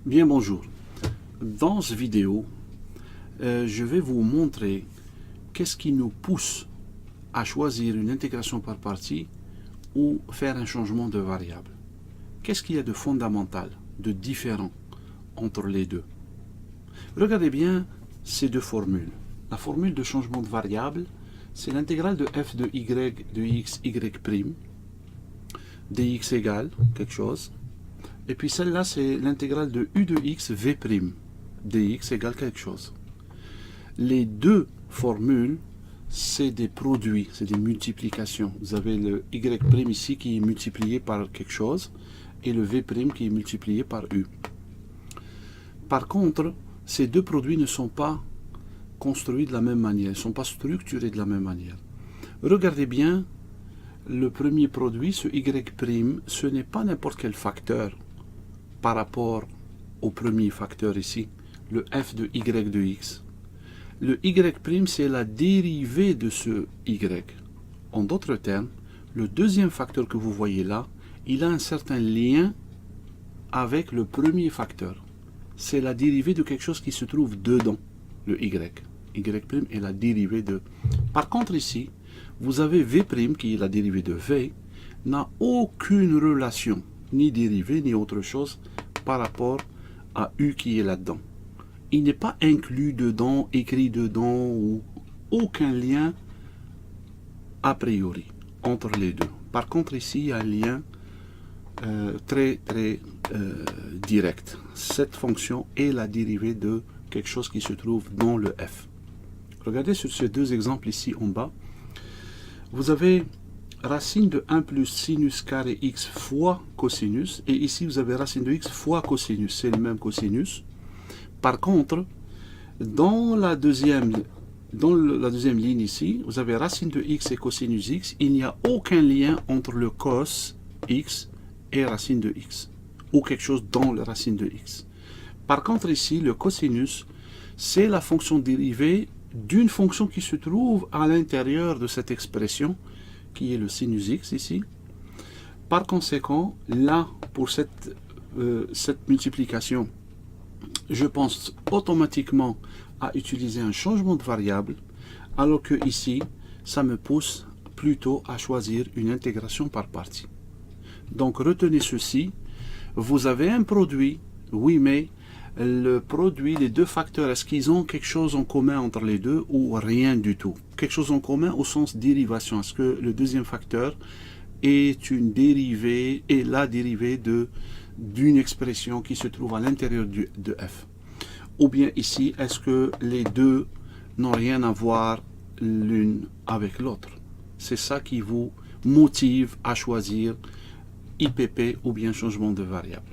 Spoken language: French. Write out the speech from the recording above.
Bien, bonjour. Dans cette vidéo, je vais vous montrer qu'est-ce qui nous pousse à choisir une intégration par partie ou faire un changement de variable. Qu'est-ce qu'il y a de fondamental, de différent entre les deux? Regardez bien ces deux formules. La formule de changement de variable, c'est l'intégrale de f de y de x, y', dx égale quelque chose. Et puis celle-là, c'est l'intégrale de u de x, v', dx égale quelque chose. Les deux formules, c'est des produits, c'est des multiplications. Vous avez le y' ici qui est multiplié par quelque chose, et le v' qui est multiplié par u. Par contre, ces deux produits ne sont pas construits de la même manière, ils ne sont pas structurés de la même manière. Regardez bien, le premier produit, ce y', ce n'est pas n'importe quel facteur par rapport au premier facteur ici, le f de y de x. Le y', c'est la dérivée de ce y. En d'autres termes, le deuxième facteur que vous voyez là, il a un certain lien avec le premier facteur. C'est la dérivée de quelque chose qui se trouve dedans, le y. Y' est la dérivée de... Par contre ici, vous avez v', qui est la dérivée de v, n'a aucune relation, ni dérivée, ni autre chose, par rapport à u qui est là-dedans. Il n'est pas inclus dedans, écrit dedans, ou aucun lien a priori entre les deux. Par contre ici, il y a un lien très direct. Cette fonction est la dérivée de quelque chose qui se trouve dans le f. Regardez sur ces deux exemples ici en bas. Vous avez racine de 1 plus sinus carré x fois cosinus, et ici vous avez racine de x fois cosinus, c'est le même cosinus. Par contre, dans la deuxième ligne ici, vous avez racine de x et cosinus x, il n'y a aucun lien entre le cos x et racine de x, ou quelque chose dans la racine de x. Par contre ici, le cosinus, c'est la fonction dérivée d'une fonction qui se trouve à l'intérieur de cette expression, qui est le sinus x ici. Par conséquent, là, pour cette multiplication, je pense automatiquement à utiliser un changement de variable, alors que ici, ça me pousse plutôt à choisir une intégration par partie. Donc retenez ceci, vous avez un produit, oui, mais le produit, les deux facteurs, est-ce qu'ils ont quelque chose en commun entre les deux ou rien du tout? Quelque chose en commun au sens dérivation. Est-ce que le deuxième facteur est une dérivée, est la dérivée d'une expression qui se trouve à l'intérieur de f? Ou bien ici, est-ce que les deux n'ont rien à voir l'une avec l'autre? C'est ça qui vous motive à choisir IPP ou bien changement de variable.